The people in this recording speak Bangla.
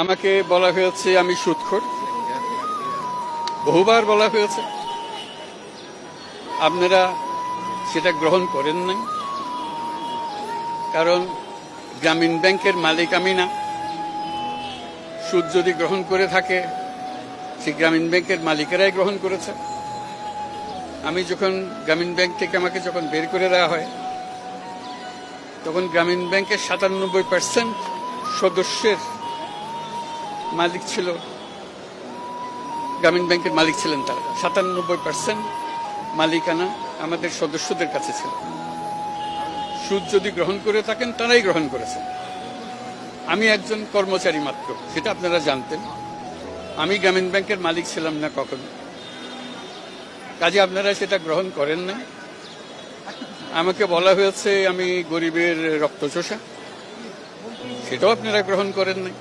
আমাকে বলা হয়েছে আমি সুদখোর, বহুবার বলা হয়েছে। আপনারা সেটা গ্রহণ করেন নাই, কারণ গ্রামীণ ব্যাংকের মালিক আমি না। সুদ যদি গ্রহণ করে থাকে, সে গ্রামীণ ব্যাংকের মালিকেরাই গ্রহণ করেছে। আমি যখন গ্রামীণ ব্যাংক থেকে আমাকে যখন বের করে দেওয়া হয়, তখন গ্রামীণ ব্যাংকের ৯৭% সদস্যের মালিক ছিল, গ্রামীণ ব্যাংকের মালিক ছিলেন তারা। ৯৭% মালিকানা আমাদের সদস্যদের কাছে ছিল। সুদ যদি গ্রহণ করে থাকেন, তারাই গ্রহণ করেছেন। আমি একজন কর্মচারী মাত্র, সেটা আপনারা জানতেন। আমি গ্রামীণ ব্যাংকের মালিক ছিলাম না কখনো। কাজে আপনারা সেটা গ্রহণ করেন না। আমাকে বলা হয়েছে আমি গরিবের রক্তচোষা, সেটাও আপনারা গ্রহণ করেন নাই।